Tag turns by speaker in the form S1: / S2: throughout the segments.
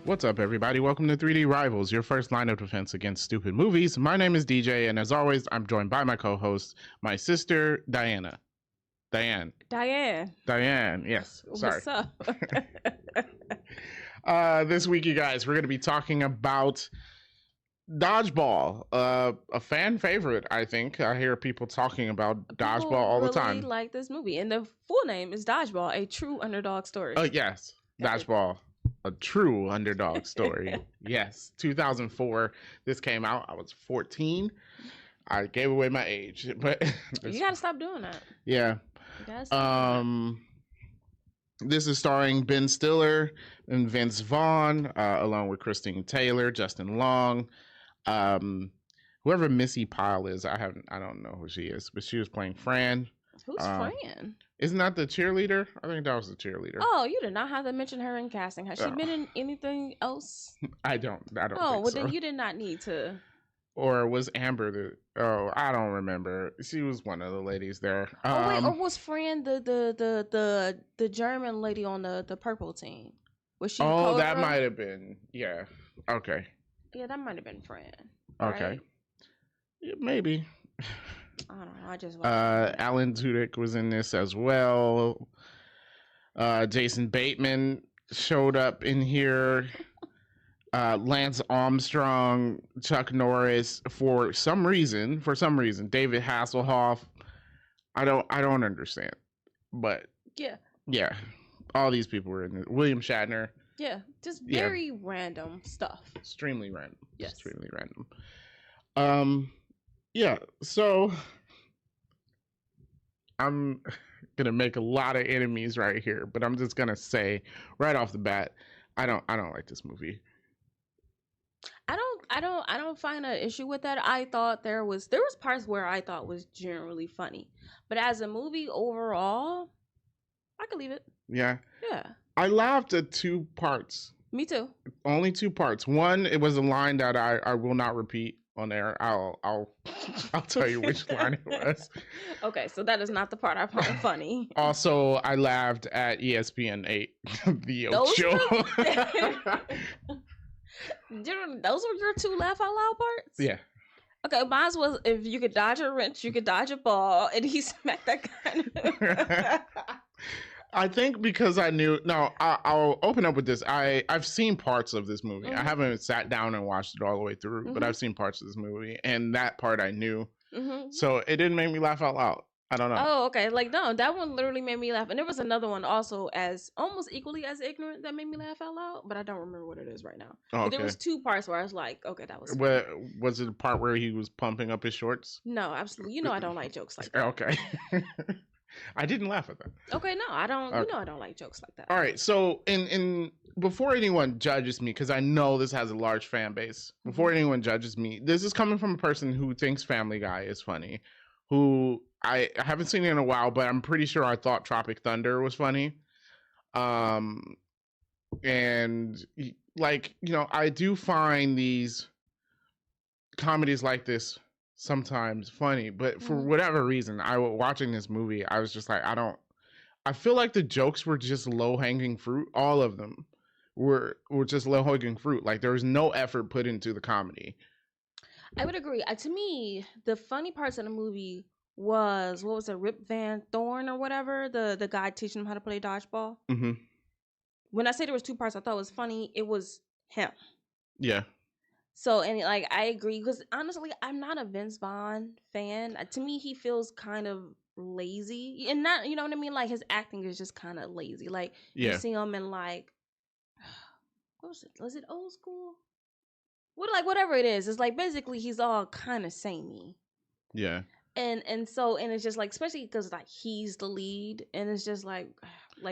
S1: What's up, everybody? Welcome to 3D Rivals, your first line of defense against stupid movies. My name is DJ, and as always, I'm joined by my co-host, my sister, Diana. Diane, yes. Sorry.
S2: What's up?
S1: This week, you guys, we're going to be talking about Dodgeball, a fan favorite, I think. I hear people talking about Dodgeball all the time.
S2: Really like this movie, and the full name is Dodgeball, a true underdog story.
S1: Oh, yes. Dodgeball, a true underdog story. Yes. 2004, this came out. I was 14. I gave away my age, but
S2: you gotta stop doing that.
S1: Yeah. This is starring Ben Stiller and Vince Vaughn, along with Christine Taylor, Justin Long, whoever Missy Pyle is. I don't know who she is, but she was playing Fran.
S2: Who's Fran?
S1: Isn't that the cheerleader? I think that was the cheerleader.
S2: Oh, you did not have to mention her in casting. Has she been in anything else?
S1: I don't.
S2: Oh,
S1: think
S2: well
S1: so.
S2: then you did not need to.
S1: Or was Amber the? Oh, I don't remember. She was one of the ladies there.
S2: Or was Fran the German lady on the purple team? Was she?
S1: Oh, that might have been. Yeah. Okay.
S2: Yeah, that might have been Fran.
S1: Okay.
S2: Right?
S1: Yeah, maybe.
S2: I don't know. I just.
S1: Alan Tudyk was in this as well. Jason Bateman showed up in here. Lance Armstrong, Chuck Norris, for some reason, David Hasselhoff. I don't understand, but yeah, all these people were in it. William Shatner.
S2: Yeah, just very random stuff.
S1: Extremely random.
S2: Yes,
S1: extremely random. Yeah. So I'm gonna make a lot of enemies right here, but I'm just gonna say right off the bat, I don't like this movie.
S2: I don't find an issue with that. I thought there was parts where I thought was generally funny, but as a movie overall, I could leave it.
S1: Yeah.
S2: Yeah.
S1: I laughed at 2 parts.
S2: Me too.
S1: Only 2 parts. One, it was a line that I will not repeat on air. I'll tell you which line it was.
S2: Okay, so that is not the part I found funny.
S1: Also, I laughed at ESPN 8, the Ocho.
S2: Those were your 2 laugh out loud parts?
S1: Yeah.
S2: Okay, mine was if you could dodge a wrench, you could dodge a ball, and he smacked that guy.
S1: I think because I knew. No, I'll open up with this. I've seen parts of this movie.
S2: Mm-hmm.
S1: I haven't sat down and watched it all the way through, but I've seen parts of this movie, and that part I knew. Mm-hmm. So it didn't make me laugh out loud. I don't know.
S2: Oh, okay. Like, no, that one literally made me laugh. And there was another one also as almost equally as ignorant that made me laugh out loud, but I don't remember what it is right now. Oh, okay. But there was 2 parts where I was like, okay, that was funny.
S1: Was it the part where he was pumping up his shorts?
S2: No, absolutely. You know I don't like jokes like that.
S1: Okay. I didn't laugh at that.
S2: Okay, no, I don't. Okay. You know I don't like jokes like that.
S1: All right, so in before anyone judges me, because I know this has a large fan base, before anyone judges me, this is coming from a person who thinks Family Guy is funny, who I haven't seen it in a while, but I'm pretty sure I thought Tropic Thunder was funny. And like, you know, I do find these comedies like this sometimes funny, but for whatever reason, watching this movie, I was just like, I feel like the jokes were just low-hanging fruit. All of them were just low-hanging fruit. Like there was no effort put into the comedy.
S2: I would agree. To me, the funny parts of the movie was, what was it, Rip Van Thorn or whatever, the guy teaching him how to play dodgeball. Mm-hmm. When I say there was 2 parts I thought was funny, it was him.
S1: Yeah.
S2: So, and like, I agree, because honestly, I'm not a Vince Vaughn fan. To me, he feels kind of lazy, and not, you know what I mean? Like, his acting is just kind of lazy. Like, you see him in like, what was it? Was it Old School? Whatever it is, it's like basically he's all kind of samey.
S1: Yeah.
S2: And it's just like, especially because like he's the lead, and it's just like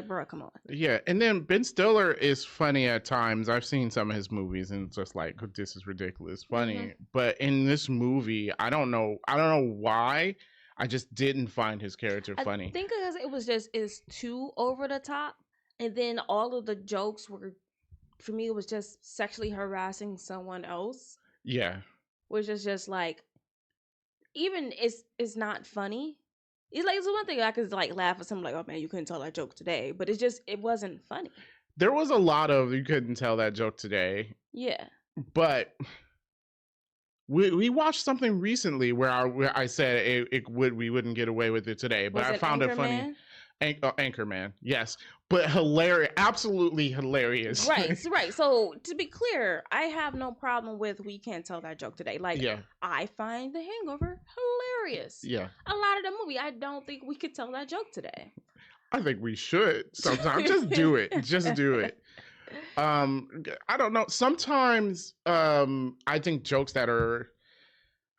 S2: bro, come on.
S1: Yeah, and then Ben Stiller is funny at times. I've seen some of his movies, and it's just like, this is ridiculous funny. Mm-hmm. But in this movie, I don't know why. I just didn't find his character funny.
S2: I think because it's too over the top, and then all of the jokes were, for me, it was just sexually harassing someone else.
S1: Yeah,
S2: which is just like, even it's not funny. It's like, it's one thing I could like laugh at something like, oh man, you couldn't tell that joke today, but it wasn't funny.
S1: There was a lot of you couldn't tell that joke today.
S2: Yeah.
S1: But we watched something recently where I said we wouldn't get away with it today, but
S2: Was
S1: I
S2: it
S1: found it funny. Anchorman, yes, but hilarious, absolutely hilarious.
S2: Right. So to be clear, I have no problem with we can't tell that joke today. Like,
S1: yeah.
S2: I find The Hangover hilarious.
S1: Yeah,
S2: a lot of the movie, I don't think we could tell that joke today.
S1: I think we should sometimes. Just do it. Just do it. I don't know. Sometimes I think jokes that are,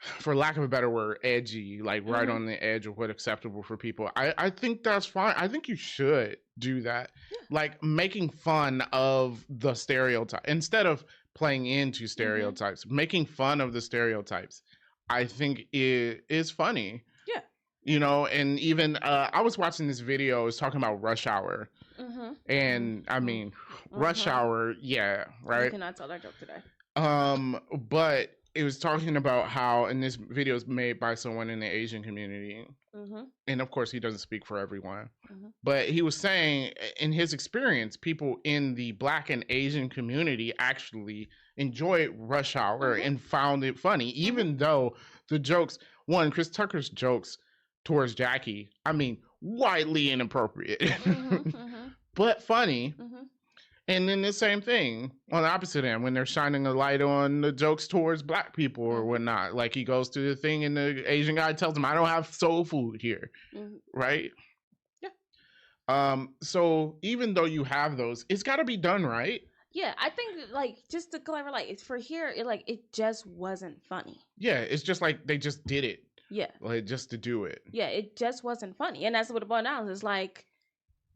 S1: for lack of a better word, edgy, like right on the edge of what's acceptable for people. I think that's fine. I think you should do that. Yeah. Like making fun of the stereotype instead of playing into stereotypes, making fun of the stereotypes, I think it is funny.
S2: Yeah.
S1: You know, and even I was watching this video, it was talking about Rush Hour. And I mean, Rush Hour, yeah, right?
S2: You cannot tell that joke today.
S1: But it was talking about how, and this video is made by someone in the Asian community. And of course, he doesn't speak for everyone. But he was saying, in his experience, people in the Black and Asian community actually enjoyed Rush Hour and found it funny, even though the jokes, Chris Tucker's jokes towards Jackie, I mean, widely inappropriate, but funny. And then the same thing on the opposite end when they're shining a light on the jokes towards Black people or whatnot. Like he goes to the thing and the Asian guy tells him, I don't have soul food here. Right? Yeah. So even though you have those, it's got to be done right.
S2: Yeah, I think, like, just to clarify, like, it's for here, it just wasn't funny.
S1: Yeah, it's just like they just did it.
S2: Yeah.
S1: Like, just to do it.
S2: Yeah, it just wasn't funny. And that's what it boiled down to. It's like,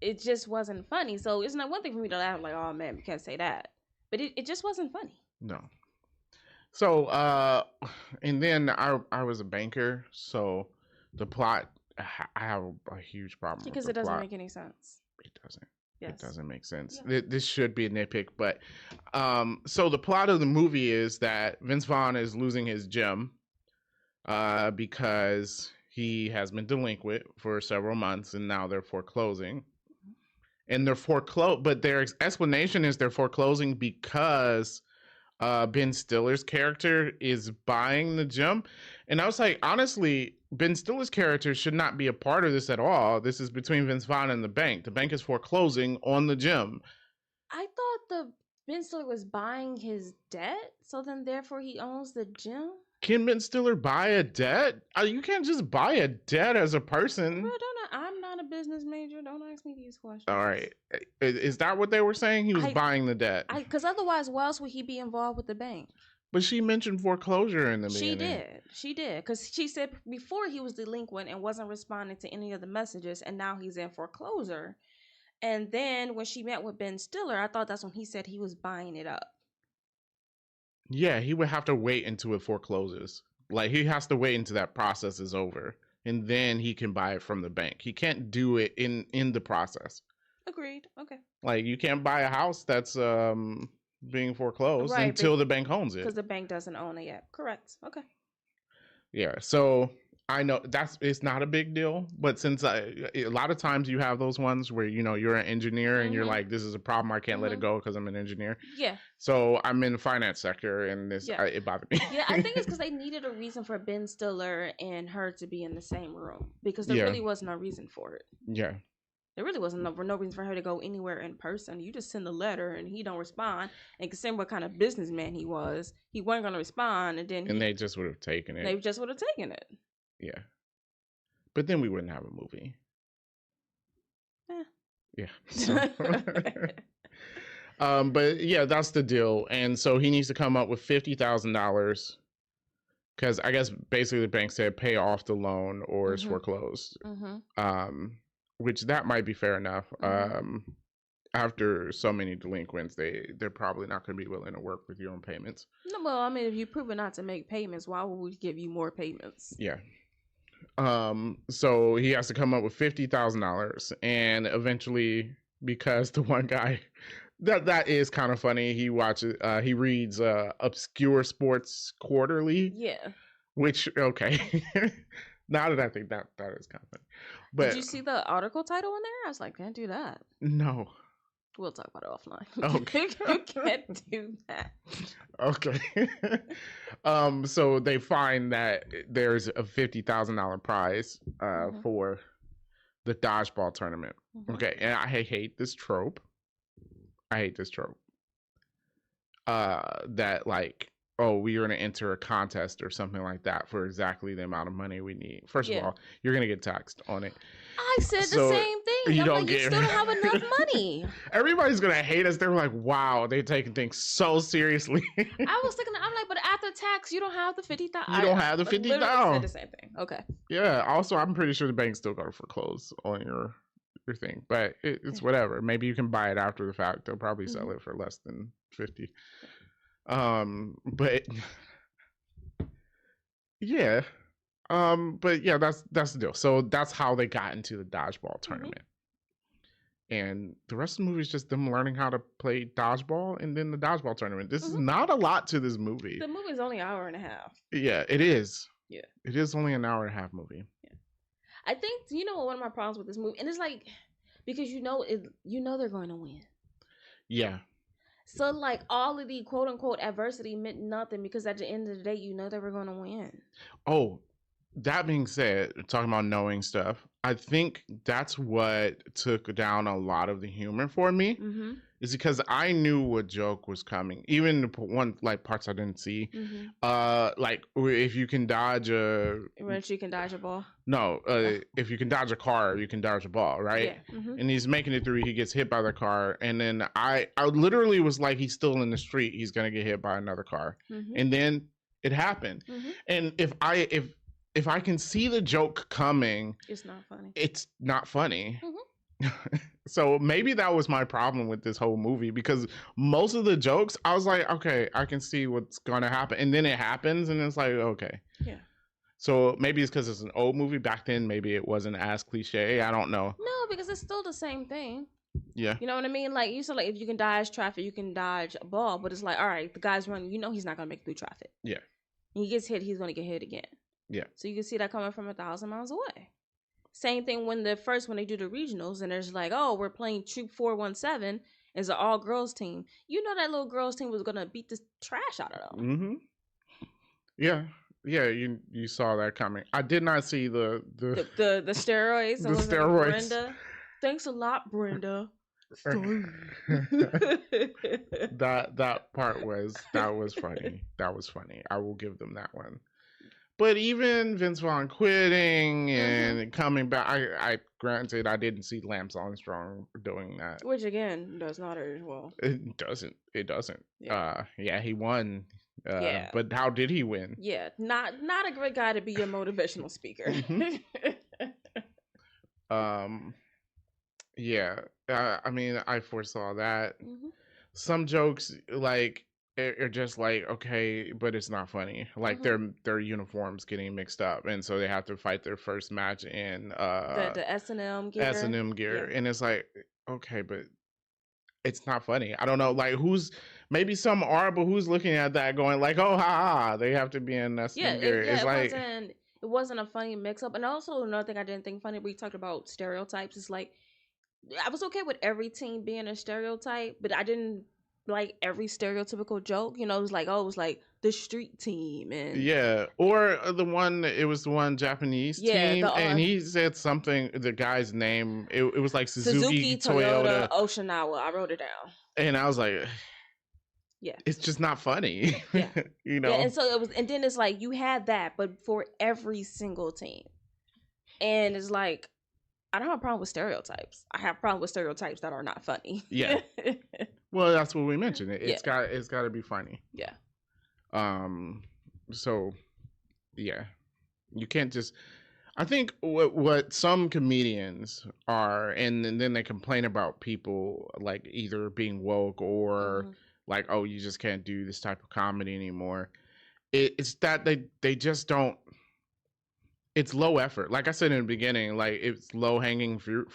S2: it just wasn't funny. So it's not one thing for me to laugh, like, oh man, we can't say that. But it just wasn't funny.
S1: No. So, and then I was a banker, so the plot, I have a huge problem
S2: because
S1: with the
S2: it doesn't
S1: plot.
S2: make any sense.
S1: It doesn't.
S2: Yes.
S1: It doesn't make sense.
S2: Yeah.
S1: This should be a nitpick, but so the plot of the movie is that Vince Vaughn is losing his gym because he has been delinquent for several months and now they're foreclosing. And they're but their explanation is they're foreclosing because Ben Stiller's character is buying the gym. And I was like, honestly, Ben Stiller's character should not be a part of this at all. This is between Vince Vaughn and the bank. The bank is foreclosing on the gym.
S2: I thought Ben Stiller was buying his debt, so then therefore he owns the gym?
S1: Can Ben Stiller buy a debt? You can't just buy a debt as a person.
S2: Bro, I'm not a business major. Don't ask me these questions.
S1: All right. Is that what they were saying? He was buying the debt?
S2: Because otherwise, why else would he be involved with the bank?
S1: But she mentioned foreclosure in the beginning.
S2: She did. Because she said before he was delinquent and wasn't responding to any of the messages, and now he's in foreclosure. And then when she met with Ben Stiller, I thought that's when he said he was buying it up.
S1: Yeah, he would have to wait until it forecloses. Like, he has to wait until that process is over. And then he can buy it from the bank. He can't do it in the process.
S2: Agreed. Okay.
S1: Like, you can't buy a house that's being foreclosed until the bank owns it.
S2: Because the bank doesn't own it yet. Correct. Okay.
S1: Yeah, so I know it's not a big deal, but since a lot of times you have those ones where, you know, you're an engineer and you're like, this is a problem, I can't let it go because I'm an engineer. Yeah. So I'm in the finance sector and this, it bothered me.
S2: Yeah, I think it's because they needed a reason for Ben Stiller and her to be in the same room because there really wasn't a reason for it. Yeah. There really wasn't no reason for her to go anywhere in person. You just send a letter and he don't respond. And considering what kind of businessman he wasn't going to respond. And then
S1: they just would have taken it.
S2: They just would have taken it.
S1: Yeah. But then we wouldn't have a movie. Yeah. So. But yeah, that's the deal. And so he needs to come up with $50,000 because I guess basically the bank said pay off the loan or it's foreclosed. Which that might be fair enough. After so many delinquents, they're probably not going to be willing to work with you on payments.
S2: No, well, I mean, if you prove it not to make payments, why would we give you more payments?
S1: Yeah. So he has to come up with $50,000, and eventually, because the one guy that is kind of funny, he reads Obscure Sports Quarterly. Yeah. Which okay. Now that I think that is kind of funny. But
S2: did you see the article title in there? I was like, can't do that.
S1: No.
S2: We'll talk about it offline.
S1: Okay.
S2: You can't do that.
S1: Okay. So they find that there's a $50,000 prize for the dodgeball tournament. Okay, and I hate this trope. That like, oh, we are going to enter a contest or something like that for exactly the amount of money we need. First of all, you're going to get taxed on it.
S2: I said the same thing.
S1: You
S2: you still don't have enough money.
S1: Everybody's going to hate us. They're like, wow, they're taking things so seriously.
S2: I was thinking, I'm like, but after tax, you don't have the 50,000.
S1: You don't have the 50,000.
S2: Said the same thing. Okay.
S1: Yeah. Also, I'm pretty sure the bank's still going to foreclose on your thing, but it's whatever. Maybe you can buy it after the fact. They'll probably sell it for less than 50. But yeah. But yeah, that's the deal. So that's how they got into the dodgeball tournament. And the rest of the movie is just them learning how to play dodgeball and then the dodgeball tournament. This is not a lot to this movie.
S2: The movie is only an hour and a half.
S1: Yeah, it is.
S2: Yeah.
S1: It is only an hour and a half movie.
S2: Yeah. I think, one of my problems with this movie, and it's like, because they're going to win.
S1: Yeah.
S2: So, like, all of the quote-unquote adversity meant nothing because at the end of the day, they were going to win.
S1: Oh, that being said, talking about knowing stuff, I think that's what took down a lot of the humor for me. Is because I knew what joke was coming, even the one like parts I didn't see. Like if you can dodge a
S2: ball.
S1: No, if you can dodge a car, you can dodge a ball, right? Yeah. And he's making it through. He gets hit by the car, and then I literally was like, he's still in the street. He's gonna get hit by another car, and then it happened. And if I can see the joke coming,
S2: it's not funny.
S1: It's not funny. So maybe that was my problem with this whole movie, because most of the jokes I was like, okay, I can see what's gonna happen, and then it happens and it's like, okay. Yeah. So maybe it's because it's an old movie. Back then maybe it wasn't as cliche. I don't know.
S2: No, because it's still the same thing.
S1: Yeah.
S2: You know what I mean? Like, you said, like, if you can dodge traffic, you can dodge a ball, but it's like, all right, the guy's running, he's not gonna make it through traffic.
S1: Yeah.
S2: When he gets hit, he's gonna get hit again.
S1: Yeah.
S2: So you can see that coming from 1,000 miles away. Same thing when they do the regionals and there's like, oh, we're playing Troop 417 as an all girls team. That little girls team was gonna beat the trash out of them.
S1: Yeah. Yeah, you saw that coming. I did not see the
S2: steroids.
S1: The steroids.
S2: Brenda. Thanks a lot, Brenda.
S1: that part was funny. That was funny. I will give them that one. But even Vince Vaughn quitting and coming back, I granted I didn't see Lance Armstrong doing that,
S2: which again does not age well.
S1: It doesn't.
S2: Yeah.
S1: He won. But how did he win?
S2: Yeah, not a great guy to be your motivational speaker.
S1: Yeah. I mean, I foresaw that. Some jokes like are just like, okay, but it's not funny. Like their uniforms getting mixed up, and so they have to fight their first match in
S2: the S&M gear.
S1: And it's like, okay, but it's not funny. I don't know, like maybe some are, but who's looking at that going like, oh, ha, they have to be in S&M gear. It's like
S2: it wasn't a funny mix up. And also another thing I didn't think funny, we talked about stereotypes. It's like, I was okay with every team being a stereotype, but I didn't like every stereotypical joke. It was like, the street team, and
S1: or it was the one Japanese team, and he said something, the guy's name, it was like Suzuki, Toyota,
S2: Oshinawa. I wrote it down,
S1: and I was like, it's just not funny.
S2: And so it was, and then it's like you had that, but for every single team, and it's like, I don't have a problem with stereotypes. I have a problem with stereotypes that are not funny.
S1: Yeah. Well, that's what we mentioned. It's got to be funny.
S2: Yeah.
S1: So, yeah, you can't just. I think what some comedians are, and then they complain about people like either being woke or like, oh, you just can't do this type of comedy anymore. It's that they just don't. It's low effort. Like I said in the beginning, like it's low hanging fruit,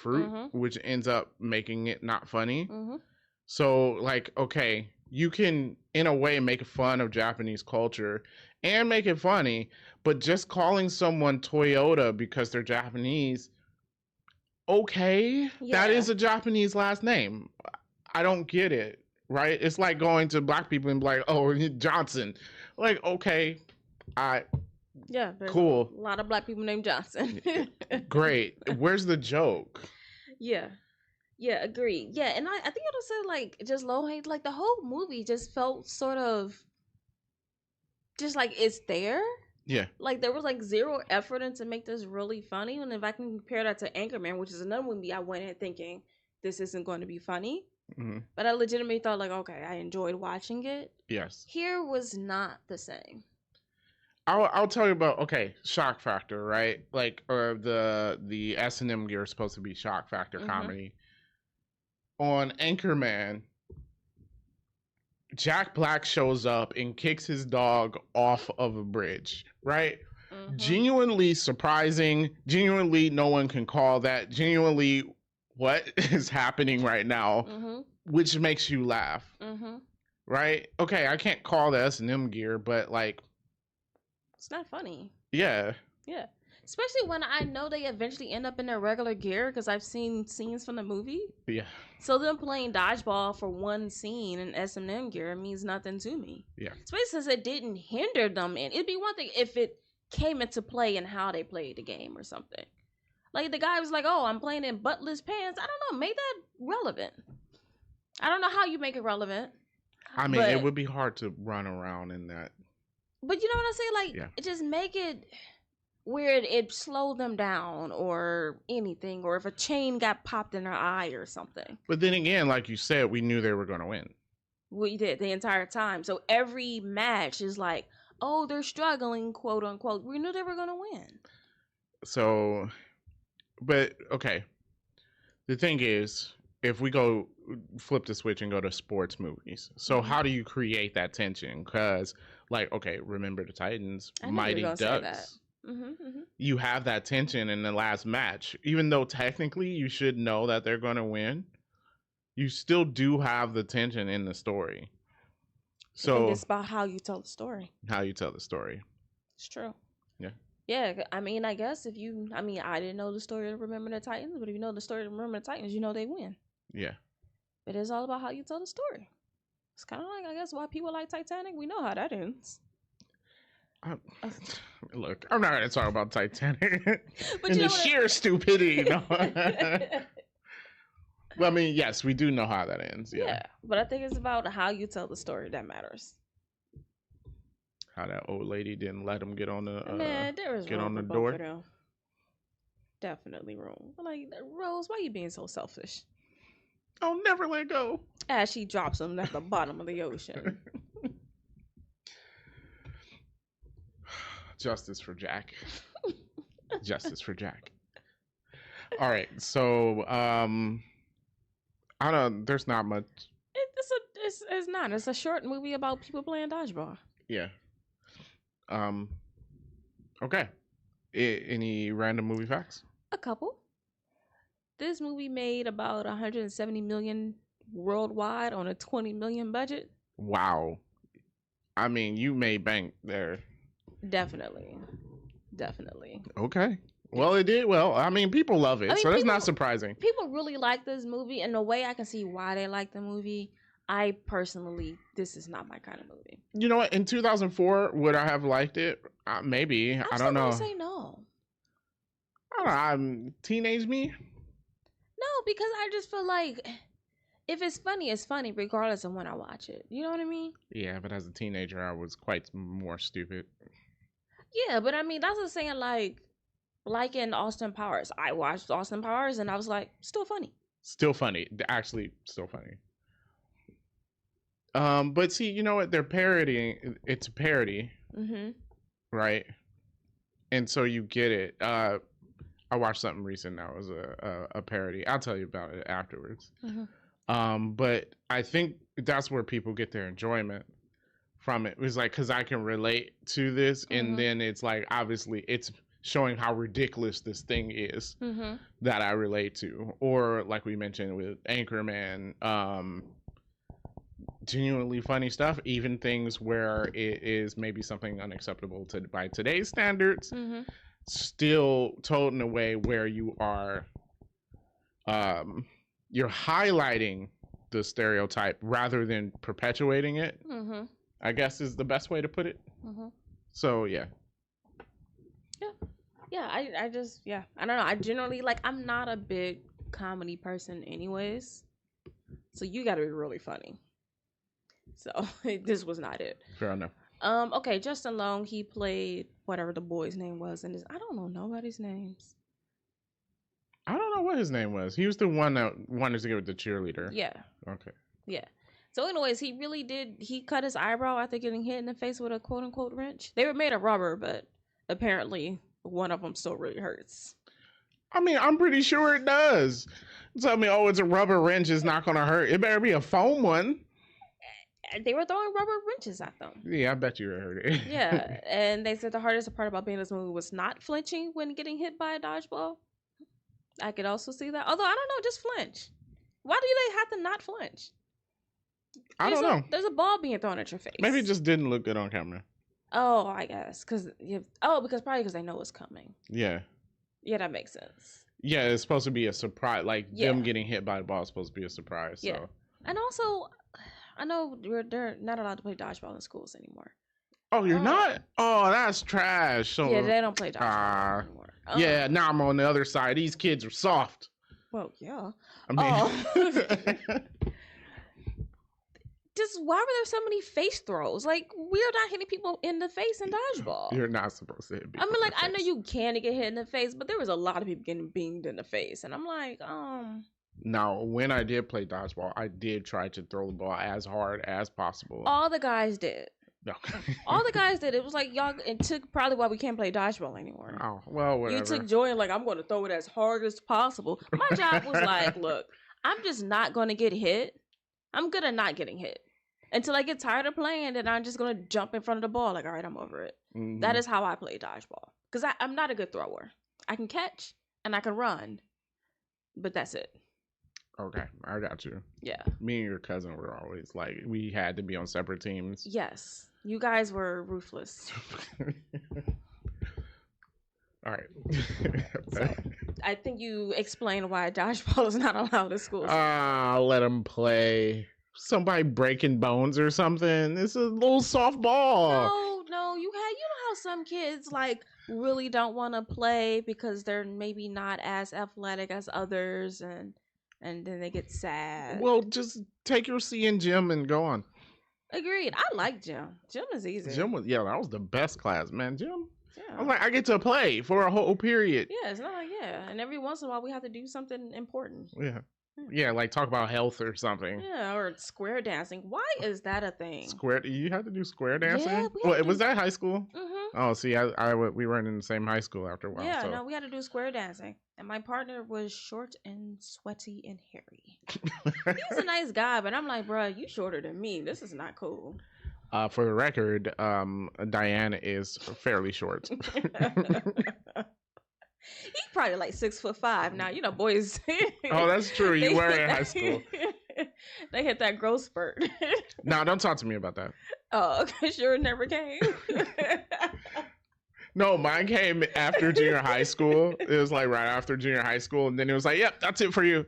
S1: which ends up making it not funny. So like, okay, you can in a way make fun of Japanese culture and make it funny, but just calling someone Toyota because they're Japanese, okay, that is a Japanese last name. I don't get it. Right? It's like going to black people and be like, oh, Johnson. Like, okay,
S2: yeah, there's
S1: cool.
S2: A lot of black people named Johnson.
S1: Great. Where's the joke?
S2: Yeah. Yeah, agreed. Yeah, and I think you also said like just Lohan, like the whole movie just felt sort of just like it's there.
S1: Yeah.
S2: Like there was like zero effort in to make this really funny. And if I can compare that to Anchorman, which is another movie I went in thinking this isn't going to be funny. Mm-hmm. But I legitimately thought like, okay, I enjoyed watching it.
S1: Yes.
S2: Here was not the same.
S1: I'll tell you about shock factor, right? Like, or the S&M gear is supposed to be shock factor comedy. On Anchorman, Jack Black shows up and kicks his dog off of a bridge, right? Genuinely surprising. Genuinely, no one can call that. Genuinely, what is happening right now, which makes you laugh, right? Okay, I can't call the S&M gear, but like,
S2: it's not funny.
S1: Yeah.
S2: Yeah. Especially when I know they eventually end up in their regular gear because I've seen scenes from the movie. Yeah. So them playing dodgeball for one scene in S&M gear means nothing to me. Yeah. Especially since it didn't hinder them. And it'd be one thing if it came into play in how they played the game or something. Like the guy was like, oh, I'm playing in buttless pants. I don't know. Make that relevant. I don't know how you make it relevant.
S1: I mean, it would be hard to run around in that.
S2: But you know what I'm saying? Like, just make it where it slowed them down or anything, or if a chain got popped in their eye or something.
S1: But then again, like you said, we knew they were going to win.
S2: We did the entire time. So every match is like, oh, they're struggling, quote unquote. We knew they were going to win.
S1: So, but okay. The thing is, if we go flip the switch and go to sports movies, so how do you create that tension? Because, like, okay, remember the Titans, Mighty Ducks. You have that tension in the last match, even though technically you should know that they're going to win. You still do have the tension in the story. So
S2: I think it's about how you tell the story.
S1: How you tell the story.
S2: It's true. Yeah. Yeah, I mean, I guess I didn't know the story of Remember the Titans, but if you know the story of Remember the Titans, you know they win. Yeah. But it's all about how you tell the story. It's kind of like, I guess, why people like Titanic. We know how that ends.
S1: Look, I'm not going to talk about Titanic and the sheer stupidity. No. Well, I mean, yes, we do know how that ends. Yeah,
S2: but I think it's about how you tell the story that matters.
S1: How that old lady didn't let him get on the
S2: there was get on the door. Definitely wrong. Like, Rose, why are you being so selfish?
S1: I'll never let go.
S2: As she drops him at the bottom of the ocean.
S1: Justice for Jack. Justice for Jack. All right, so I don't. There's not much.
S2: It's not. It's a short movie about people playing dodgeball. Yeah.
S1: Okay. Any random movie facts?
S2: A couple. This movie made about 170 million worldwide on a 20 million budget.
S1: Wow. I mean, you made bank there.
S2: Definitely.
S1: Okay. Well, it did well. I mean, people love it, so that's not surprising.
S2: People really like this movie, and the way I can see why they like the movie, I personally, this is not my kind of movie.
S1: You know what? In 2004, would I have liked it? Maybe. I don't know.
S2: Say no.
S1: I don't know. Teenage me?
S2: No, because I just feel like if it's funny, it's funny regardless of when I watch it. You know what I mean?
S1: Yeah, but as a teenager, I was quite more stupid.
S2: Yeah, but I mean, that's the saying, like in Austin Powers. I watched Austin Powers and I was like, still funny.
S1: Still funny. Actually, still funny. But see, you know what? They're parodying. It's a parody. Mm-hmm. Right? And so you get it. I watched something recent that was a parody. I'll tell you about it afterwards. Mm-hmm. But I think that's where people get their enjoyment from it. It was like, because I can relate to this, and then it's like, obviously, it's showing how ridiculous this thing is that I relate to. Or like we mentioned with Anchorman, genuinely funny stuff, even things where it is maybe something unacceptable by today's standards, still told in a way where you are you're highlighting the stereotype rather than perpetuating it.
S2: Mm-hmm.
S1: I guess is the best way to put it.
S2: Mm-hmm.
S1: So yeah.
S2: I just I don't know. I generally I'm not a big comedy person anyways. So you got to be really funny. So this was not it.
S1: Fair enough.
S2: Okay, Justin Long, he played whatever the boy's name was, and I don't know nobody's names.
S1: I don't know what his name was. He was the one that wanted to get with the cheerleader.
S2: Yeah.
S1: Okay.
S2: Yeah. So, anyways, he cut his eyebrow after getting hit in the face with a quote unquote wrench. They were made of rubber, but apparently one of them still really hurts.
S1: I mean, I'm pretty sure it does. Tell me, it's a rubber wrench, it's not going to hurt. It better be a foam one.
S2: They were throwing rubber wrenches at them.
S1: Yeah, I bet you heard it.
S2: Yeah, and they said the hardest part about being in this movie was not flinching when getting hit by a dodgeball. I could also see that. Although, I don't know, just flinch. Why do they have to not flinch?
S1: I don't know.
S2: There's a ball being thrown at your face.
S1: Maybe it just didn't look good on camera.
S2: Oh, I guess. Because they know it's coming.
S1: Yeah.
S2: Yeah, that makes sense.
S1: Yeah, it's supposed to be a surprise. Like, them getting hit by the ball is supposed to be a surprise. So.
S2: Yeah. And also, I know they're not allowed to play dodgeball in schools anymore.
S1: Oh, you're not? Oh, that's trash. So,
S2: yeah, they don't play dodgeball anymore.
S1: Yeah, now I'm on the other side. These kids are soft.
S2: Well, yeah.
S1: I mean...
S2: Just why were there so many face throws? Like, we're not hitting people in the face in dodgeball.
S1: You're not supposed to hit people.
S2: I mean, I know you can get hit in the face, but there was a lot of people getting beamed in the face. And I'm like,
S1: Now, when I did play dodgeball, I did try to throw the ball as hard as possible.
S2: All the guys did.
S1: No.
S2: All the guys did. It was like, y'all, it took probably why we can't play dodgeball anymore.
S1: Oh, well, whatever.
S2: You took joy in, I'm going to throw it as hard as possible. My job was look, I'm just not going to get hit. I'm good at not getting hit. Until I get tired of playing, then I'm just going to jump in front of the ball. All right, I'm over it. Mm-hmm. That is how I play dodgeball. Because I'm not a good thrower. I can catch and I can run. But that's it.
S1: Okay, I got you.
S2: Yeah.
S1: Me and your cousin were always we had to be on separate teams.
S2: Yes. You guys were ruthless.
S1: All right.
S2: So, I think you explained why dodgeball is not allowed in schools.
S1: Let them play. Somebody breaking bones or something. It's a little softball.
S2: No. You know how some kids really don't want to play because they're maybe not as athletic as others, and then they get sad.
S1: Well, just take your C in gym and go on.
S2: Agreed. I like gym. Gym is easy.
S1: That was the best class, man. Gym. Yeah. I'm I get to play for a whole period.
S2: Yeah, it's not and every once in a while we have to do something important.
S1: Yeah. Yeah, talk about health or something.
S2: Yeah, or square dancing. Why is that a thing?
S1: You had to do square dancing?
S2: Yeah,
S1: was that high school?
S2: Mm-hmm.
S1: Oh, see, we weren't in the same high school after a while.
S2: Yeah,
S1: so.
S2: no, we had to do square dancing. And my partner was short and sweaty and hairy. He's a nice guy, but I'm like, bro, you shorter than me. This is not cool.
S1: For the record, Diana is fairly short.
S2: He's probably 6'5". Now, boys.
S1: Oh, that's true. You were in high school.
S2: They hit that growth spurt.
S1: No, don't talk to me about that.
S2: Oh, okay. Sure, it never came.
S1: No, mine came after junior high school. It was right after junior high school. And then it was yep, that's it for you.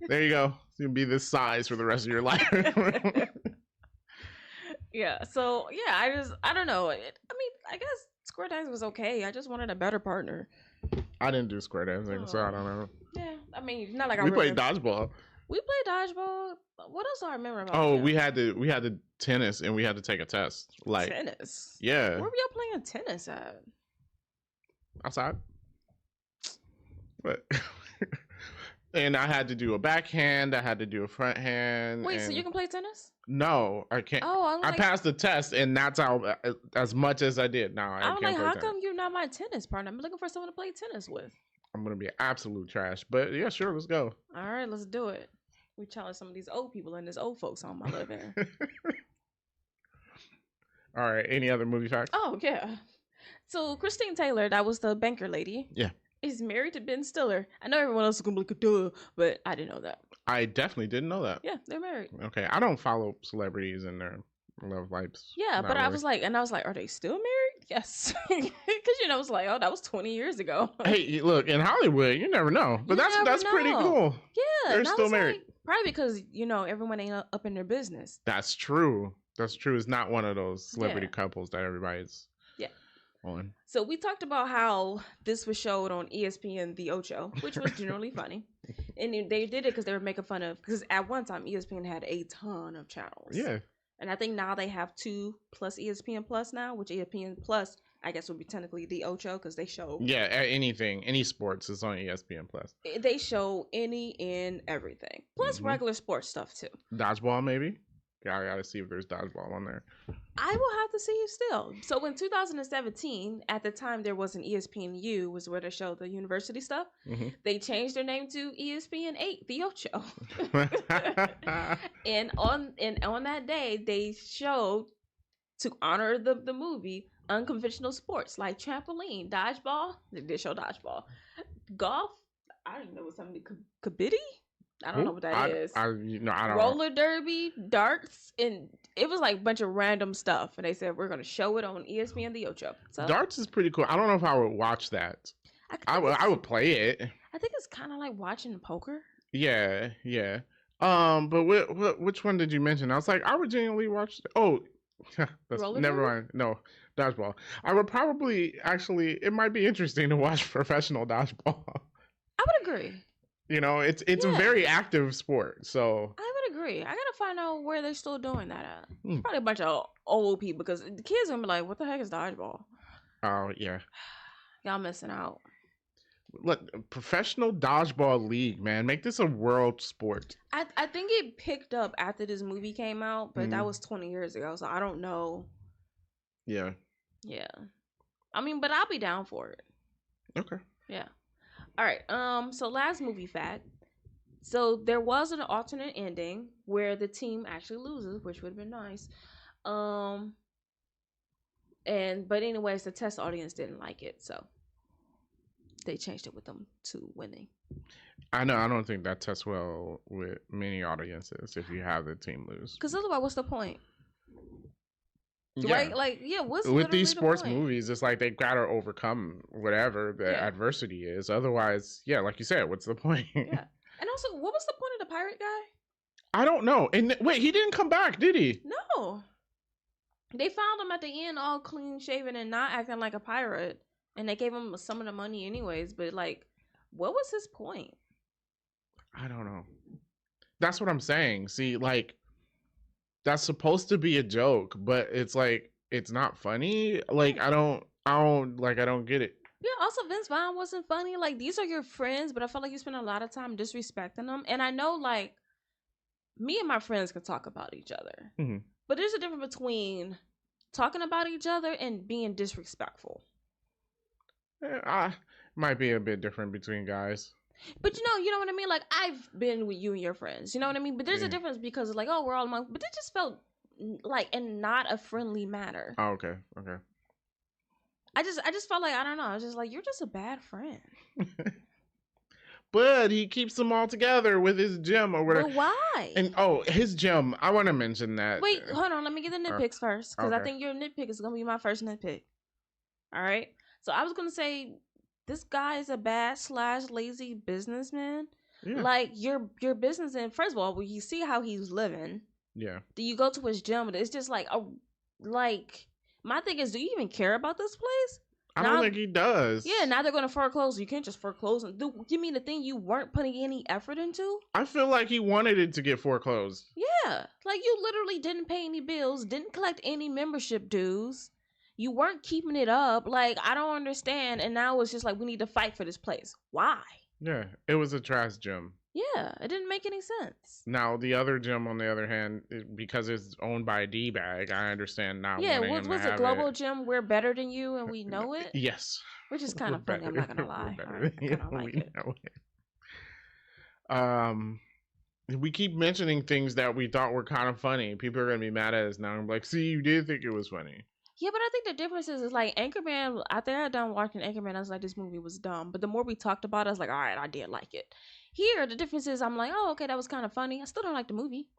S1: There you go. You'll be this size for the rest of your life.
S2: Yeah. So, yeah, I don't know. I guess square dancing was okay. I just wanted a better partner.
S1: I didn't do square dancing, so I don't know.
S2: Yeah. Not
S1: we played dodgeball.
S2: We played dodgeball. What else do I remember about
S1: that? we had the tennis, and we had to take a test.
S2: Tennis?
S1: Yeah.
S2: Where were y'all playing tennis at?
S1: Outside. But and I had to do a backhand. I had to do a front hand.
S2: Wait, so you can play tennis?
S1: No, I can't.
S2: Oh,
S1: I passed the test, and that's how as much as I did. Now I can't play
S2: how
S1: tennis.
S2: come you're not my tennis partner? I'm looking for someone to play tennis with.
S1: I'm gonna be absolute trash, but yeah, sure, let's go.
S2: All right, let's do it. We challenge some of these old people in this old folks home I live in.
S1: All right, any other movie facts?
S2: Oh yeah. So Christine Taylor, that was the banker lady.
S1: Yeah.
S2: Is married to Ben Stiller. I know everyone else is gonna be like, duh, but I didn't know that.
S1: I definitely didn't know that.
S2: Yeah, they're married.
S1: Okay, I don't follow celebrities and their Love Life's
S2: Yeah,
S1: not
S2: but I
S1: really.
S2: was like, are they still married? Yes, because I was like, oh, that was 20 years ago.
S1: Hey, look, in Hollywood, you never know, but
S2: You never
S1: that's pretty
S2: know.
S1: cool.
S2: Yeah,
S1: They're
S2: and I
S1: still
S2: was
S1: married.
S2: like, probably because everyone ain't up in their business.
S1: That's true. That's true. It's not one of those celebrity
S2: Yeah.
S1: couples that everybody's on.
S2: So we talked about how this was showed on ESPN The Ocho, which was generally funny. And they did it because they were making fun of, because at one time ESPN had a ton of channels.
S1: Yeah.
S2: And I think now they have 2 plus ESPN Plus now, which ESPN Plus, I guess, would be technically The Ocho because they show.
S1: Yeah, any sports is on ESPN Plus.
S2: They show any and everything. Plus regular sports stuff too.
S1: Dodgeball, maybe? Yeah, I gotta see if there's dodgeball on there.
S2: I will have to see it still. So in 2017, at the time there was an ESPNU, was where they showed the university stuff. They changed their name to ESPN8, The Ocho. and on that day, they showed, to honor the movie, unconventional sports like trampoline, dodgeball. They did show dodgeball, golf. I don't know what something kabiddi. I don't know what that is.
S1: I don't
S2: Roller derby, darts, and it was like a bunch of random stuff. And they said, we're going to show it on ESPN The Ocho. So,
S1: darts is pretty cool. I don't know if I would watch that. I would play it.
S2: I think it's kind of like watching poker.
S1: Yeah. But which one did you mention? I was like, I would genuinely watch. Oh, never mind. No, dodgeball. I would probably it might be interesting to watch professional dodgeball.
S2: I would agree.
S1: It's a very active sport, so
S2: I would agree. I gotta find out where they're still doing that at. Probably a bunch of old people, because the kids are gonna be like, "What the heck is dodgeball?"
S1: Oh yeah,
S2: y'all missing out.
S1: Look, professional dodgeball league, man, make this a world sport.
S2: I think it picked up after this movie came out, but that was 20 years ago, so I don't know.
S1: Yeah.
S2: I mean, but I'll be down for it.
S1: Okay.
S2: Yeah. All right. So last movie fact. So there was an alternate ending where the team actually loses, which would have been nice. But anyways, the test audience didn't like it, so they changed it with them to winning. I
S1: know. I don't think that tests well with many audiences if you have the team lose.
S2: Because otherwise, what's the point?
S1: Yeah.
S2: Right? Like, yeah, what's
S1: with these sports movies, it's like they've got to overcome whatever the adversity is. Otherwise, like you said, what's the point?
S2: Yeah. And also, what was the point of the pirate guy?
S1: I don't know. And wait, he didn't come back, did he?
S2: No. They found him at the end all clean shaven and not acting like a pirate. And they gave him some of the money anyways. But, like, what was his point?
S1: I don't know. That's what I'm saying. See, like, that's supposed to be a joke, but it's like, it's not funny. Like, I don't get it.
S2: Yeah, also Vince Vaughn wasn't funny. Like, these are your friends, but I felt like you spent a lot of time disrespecting them. And I know, like, me and my friends can talk about each other. But there's a difference between talking about each other and being disrespectful.
S1: Might be a bit different between guys.
S2: But you know what I mean? Like, I've been with you and your friends. You know what I mean? But there's a difference because it's like, oh, we're all among. But it just felt like in not a friendly manner.
S1: Oh, okay.
S2: I just felt like, I don't know. I was just like, you're just a bad friend.
S1: But he keeps them all together with his gym or whatever.
S2: But why?
S1: And his gym. I want to mention that.
S2: Wait, hold on. Let me get the nitpicks first, because I think your nitpick is gonna be my first nitpick. All right. So I was gonna say, this guy is a bad/lazy businessman. Yeah. Like, your business, and first of all, when you see how he's living, do you go to his gym? It's just like my thing is, do you even care about this place?
S1: I don't think he does.
S2: Yeah, now they're going to foreclose. You can't just foreclose. You mean the thing you weren't putting any effort into?
S1: I feel like he wanted it to get foreclosed.
S2: Yeah, like, you literally didn't pay any bills, didn't collect any membership dues. You weren't keeping it up. Like, I don't understand. And now it's just like, we need to fight for this place. Why?
S1: Yeah, it was a trash gym.
S2: Yeah, it didn't make any sense.
S1: Now, the other gym, on the other hand, because it's owned by a D-bag, I understand now.
S2: Yeah, what's a global gym? We're better than you and we know it?
S1: Yes.
S2: Which is kind of funny, I'm not going to lie. I kind of like
S1: it. We keep mentioning things that we thought were kind of funny. People are going to be mad at us now. I'm like, see, you did think it was funny.
S2: Yeah, but I think the difference is like, Anchorman, after I done watching Anchorman, I was like, this movie was dumb. But the more we talked about it, I was like, all right, I did like it. Here, the difference is I'm like, oh, okay, that was kind of funny. I still don't like the movie.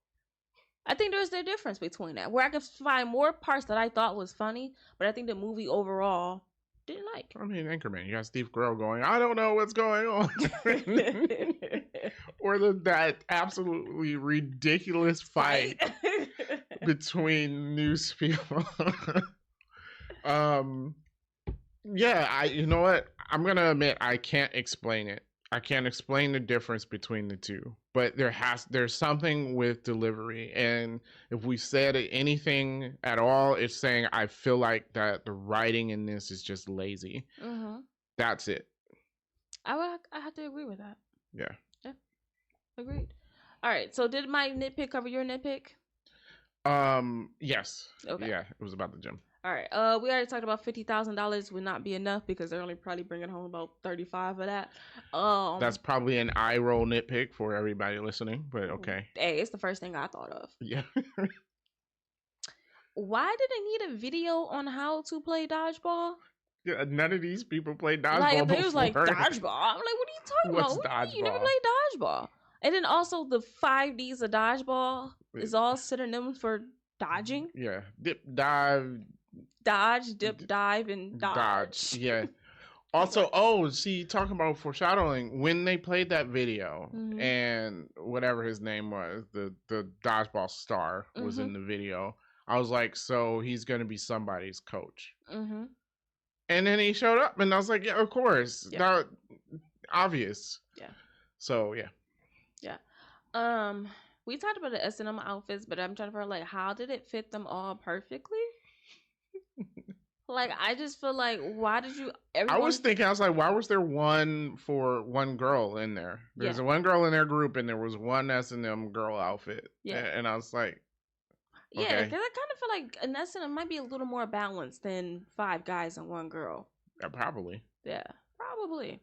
S2: I think there's a difference between that, where I could find more parts that I thought was funny, but I think the movie overall didn't like.
S1: I mean, Anchorman, you got Steve Carell going, I don't know what's going on. Or that absolutely ridiculous fight between news people. Yeah, you know what? I'm going to admit I can't explain it. I can't explain the difference between the two, but there's something with delivery, and if we said anything at all, it's saying I feel like that the writing in this is just lazy. Mm-hmm. That's it.
S2: I have to agree with that.
S1: Yeah,
S2: agreed. All right, so did my nitpick cover your nitpick?
S1: Yes. Okay. Yeah, it was about the gym.
S2: All right. We already talked about $50,000 would not be enough because they're only probably bringing home about 35 of that.
S1: That's probably an eye roll nitpick for everybody listening, but okay.
S2: Hey, it's the first thing I thought of.
S1: Yeah.
S2: Why did they need a video on how to play dodgeball?
S1: Yeah, none of these people played dodgeball. Like,
S2: they was like, dodgeball. I'm like, what are you talking
S1: What's
S2: about?
S1: Dodgeball?
S2: You never played dodgeball. And then also the 5Ds of dodgeball is all synonyms for dodging.
S1: Yeah. Dip, dive.
S2: Dodge, dip, dive, and dodge.
S1: Yeah. Also, see, talking about foreshadowing, when they played that video, mm-hmm. and whatever his name was, the dodgeball star was mm-hmm. in the video, I was like, so he's going to be somebody's coach. Mm-hmm. And then he showed up, and I was like, yeah, of course. Yeah. That, obvious.
S2: Yeah.
S1: So, yeah.
S2: Yeah. We talked about the S&M outfits, but I'm trying to figure out, like, how did it fit them all perfectly? Like, I just feel like, why did you...
S1: I was thinking, I was like, why was there one girl in there? There's one girl in their group, and there was one S&M girl outfit. Yeah. And I was like...
S2: Okay. Yeah, because I kind of feel like an S&M might be a little more balanced than 5 guys and 1 girl.
S1: Yeah, probably.
S2: Yeah, probably.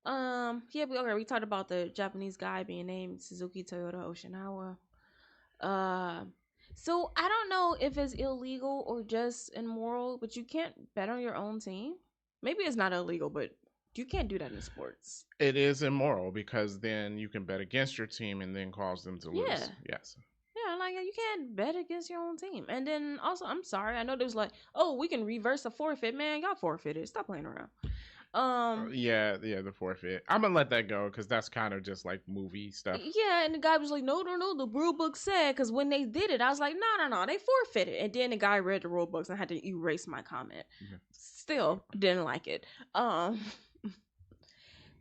S2: Yeah, we talked about the Japanese guy being named Suzuki Toyota Oshinawa. So I don't know if it's illegal or just immoral, but you can't bet on your own team. Maybe it's not illegal, but you can't do that in sports.
S1: It is immoral because then you can bet against your team and then cause them to lose. Yes.
S2: Yeah, like you can't bet against your own team. And then also, I'm sorry, I know there's like, oh, we can reverse a forfeit. Man, y'all forfeited. Stop playing around.
S1: Yeah, the forfeit. I'm gonna let that go because that's kind of just like movie stuff.
S2: Yeah, and the guy was like, no, the rule book said, because when they did it, I was like, no, they forfeited. And then the guy read the rule books and I had to erase my comment. Mm-hmm. Still didn't like it.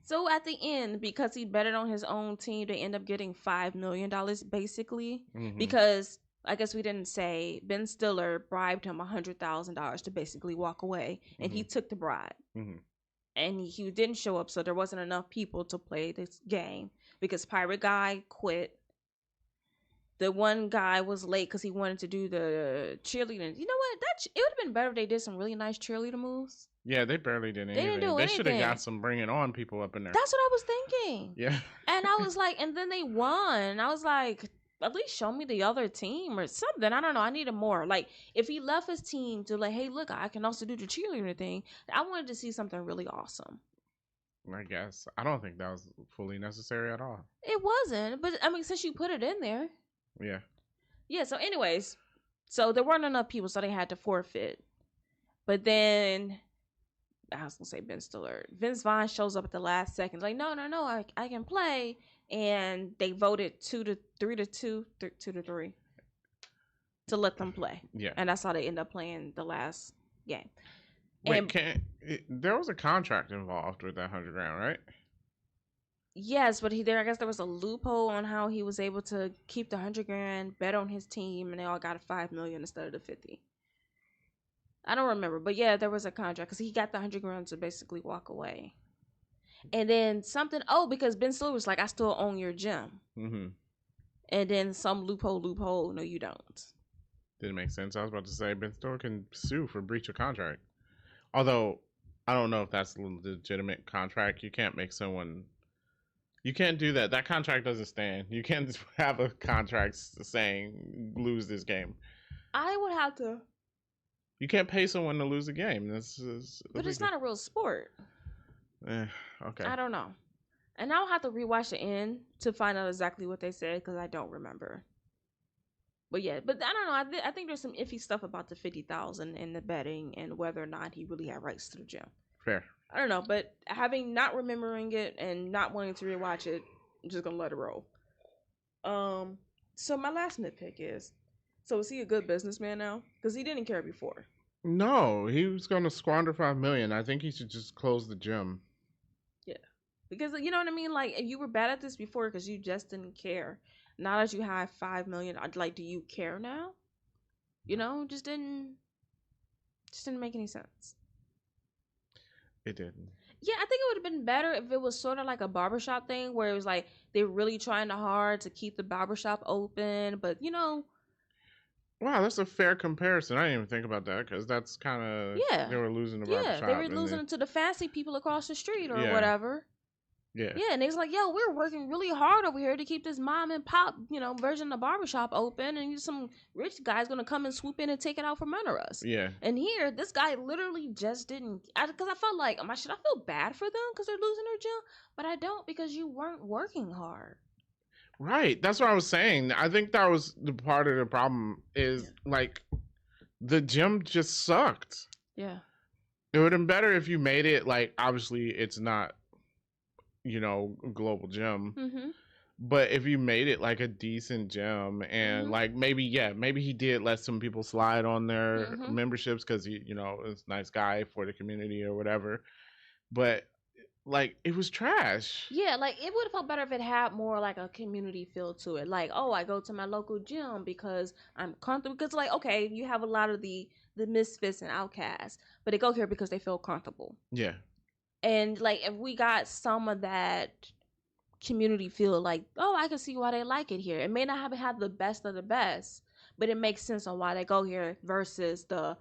S2: So at the end, because he betted on his own team, they end up getting $5 million basically, mm-hmm. because I guess we didn't say Ben Stiller bribed him $100,000 to basically walk away, and mm-hmm. he took the bribe. Mm-hmm. And he didn't show up, so there wasn't enough people to play this game because Pirate Guy quit. The one guy was late because he wanted to do the cheerleading. You know what? It would have been better if they did some really nice cheerleader moves.
S1: Yeah, they barely did anything. They didn't do anything. They should have got some bringing on people up in there.
S2: That's what I was thinking.
S1: Yeah.
S2: And I was like, and then they won. I was like, at least show me the other team or something. I don't know. I needed more. Like, if he left his team to like, hey, look, I can also do the cheerleader thing. I wanted to see something really awesome.
S1: I guess. I don't think that was fully necessary at all.
S2: It wasn't. But, I mean, since you put it in there.
S1: Yeah.
S2: Yeah, so anyways. So there weren't enough people, so they had to forfeit. But then, I was going to say Ben Stiller. Vince Vaughn shows up at the last second. Like, no, I can play. And they voted 2-3 to let them play.
S1: Yeah.
S2: And that's how they end up playing the last game.
S1: Wait, there was a contract involved with that $100,000, right?
S2: Yes, but I guess there was a loophole on how he was able to keep the $100,000, bet on his team, and they all got $5 million instead of the 50. I don't remember, but yeah, there was a contract because he got the $100,000 to basically walk away. And then because Ben Stiller was like, I still own your gym. Mm-hmm. And then some loophole, no, you don't.
S1: Didn't make sense. I was about to say Ben Stiller can sue for breach of contract. Although, I don't know if that's a legitimate contract. You can't make someone... You can't do that. That contract doesn't stand. You can't just have a contract saying, lose this game.
S2: I would have to...
S1: You can't pay someone to lose a game.
S2: But it's not a real sport.
S1: Okay.
S2: I don't know. And I'll have to rewatch the end to find out exactly what they said because I don't remember. But yeah, but I don't know. I think there's some iffy stuff about the 50,000 and the betting and whether or not he really had rights to the gym.
S1: Fair.
S2: I don't know, but having not remembering it and not wanting to rewatch it, I'm just gonna let it roll. So my last nitpick is he a good businessman now? Because he didn't care before.
S1: No, he was going to squander 5 million. I think he should just close the gym.
S2: Yeah, because you know what I mean. Like, if you were bad at this before because you just didn't care. Now that you have 5 million, like, do you care now? You know, just didn't make any sense.
S1: It didn't.
S2: Yeah, I think it would have been better if it was sort of like a barbershop thing where it was like they're really trying hard to keep the barbershop open, but you know.
S1: Wow, that's a fair comparison. I didn't even think about that because that's kind of they were losing the barbershop.
S2: Yeah, they were losing it to the fancy people across the street or
S1: Yeah.
S2: whatever.
S1: Yeah.
S2: Yeah, and it's like, yo, we're working really hard over here to keep this mom and pop, version of the barbershop open, and some rich guy's gonna come and swoop in and take it out from under us.
S1: Yeah.
S2: And here, this guy literally just didn't, because I felt like, should I feel bad for them because they're losing their gym? But I don't, because you weren't working hard.
S1: Right. That's what I was saying. I think that was the part of the problem is like the gym just sucked.
S2: Yeah.
S1: It would have been better if you made it like, obviously it's not, a global gym.
S2: Mm-hmm.
S1: But if you made it like a decent gym and like maybe he did let some people slide on their memberships because he, is a nice guy for the community or whatever. But like it was trash.
S2: Yeah, like it would have felt better if it had more like a community feel to it. Like, oh, I go to my local gym because I'm comfortable. Because like, okay, you have a lot of the misfits and outcasts, but they go here because they feel comfortable.
S1: Yeah.
S2: And like if we got some of that community feel, like, oh, I can see why they like it here. It may not have the best of the best, but it makes sense on why they go here versus the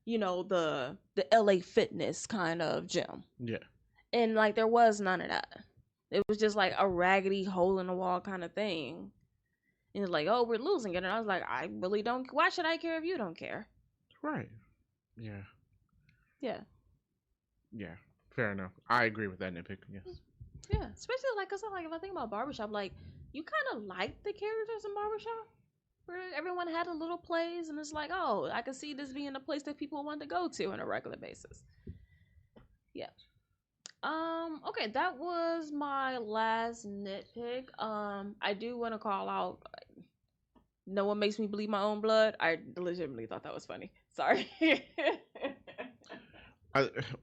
S2: LA Fitness kind of gym.
S1: Yeah.
S2: And like there was none of that. It was just like a raggedy hole in the wall kind of thing. And it's like, oh, we're losing it. And I was like, I really don't. Why should I care if you don't care?
S1: Right. Yeah.
S2: Yeah.
S1: Yeah. Fair enough. I agree with that nitpick. Yes.
S2: Yeah. Especially like, cause like if I think about barbershop, like you kind of like the characters in barbershop, where everyone had a little plays, and it's like, oh, I can see this being a place that people want to go to on a regular basis. Yeah. Okay, that was my last nitpick. I do want to call out no one makes me bleed my own blood. I legitimately thought that was funny. Sorry.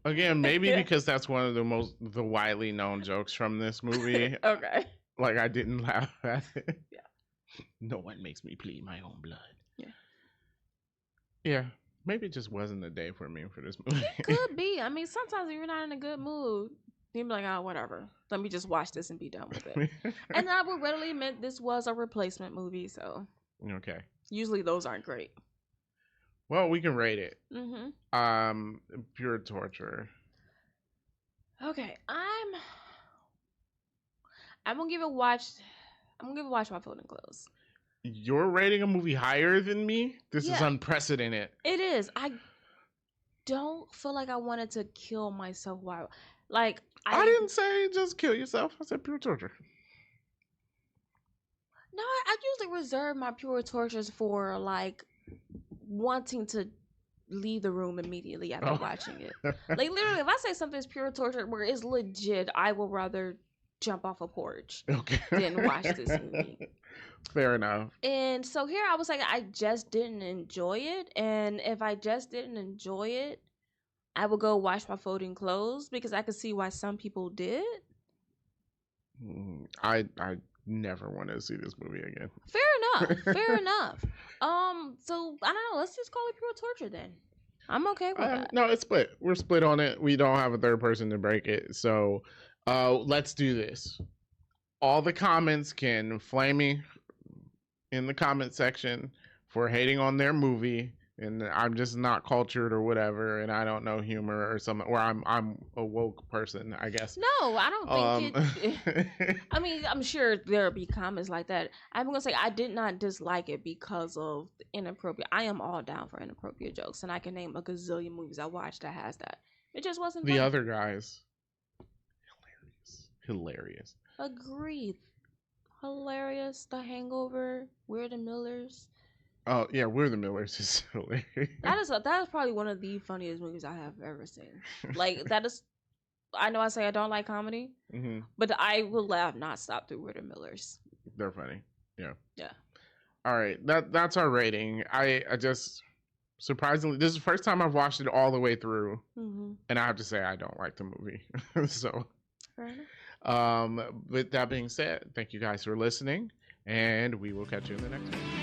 S1: Again, maybe because that's one of the widely known jokes from this movie.
S2: Okay.
S1: Like I didn't laugh at it.
S2: Yeah.
S1: No one makes me bleed my own blood.
S2: Yeah.
S1: Yeah. Maybe it just wasn't the day for me for this movie.
S2: It could be. I mean, sometimes if you're not in a good mood, you'd be like, oh, whatever. Let me just watch this and be done with it. And I will readily admit this was a replacement movie, so.
S1: Okay.
S2: Usually those aren't great.
S1: Well, we can rate it.
S2: Mm-hmm.
S1: Pure torture.
S2: Okay, I'm gonna give it watch. I'm gonna give it watch my folding clothes.
S1: You're rating a movie higher than me? This is unprecedented.
S2: It is. I don't feel like I wanted to kill myself while, like,
S1: I didn't say just kill yourself. I said pure torture.
S2: No, I usually reserve my pure tortures for like wanting to leave the room immediately after watching it. Like literally, if I say something's pure torture where it's legit, I will rather jump off a porch than watch this movie.
S1: Fair enough.
S2: And so here I was like, I just didn't enjoy it. And if I just didn't enjoy it, I would go wash my folding clothes because I could see why some people did.
S1: I never want to see this movie again.
S2: Fair enough. Fair enough. So I don't know. Let's just call it pure torture then. I'm okay with that.
S1: No, it's split. We're split on it. We don't have a third person to break it. So let's do this. All the comments can flame me in the comment section for hating on their movie, and I'm just not cultured or whatever, and I don't know humor or something, or I'm a woke person, I guess.
S2: No, I don't think it. I mean, I'm sure there'll be comments like that. I'm gonna say I did not dislike it because of inappropriate. I am all down for inappropriate jokes, and I can name a gazillion movies I watched that has that. It just wasn't.
S1: The
S2: funny.
S1: other guys, hilarious.
S2: Agreed. Hilarious. The Hangover. We're the Millers.
S1: Oh yeah, We're the Millers is hilarious.
S2: That is probably one of the funniest movies I have ever seen. Like that is, I know I say I don't like comedy, but I will laugh not stop through We're the Millers.
S1: They're funny. Yeah.
S2: Yeah.
S1: All right, that's our rating. I just surprisingly, this is the first time I've watched it all the way through, and I have to say I don't like the movie. So, with that being said, thank you guys for listening, and we will catch you in the next one.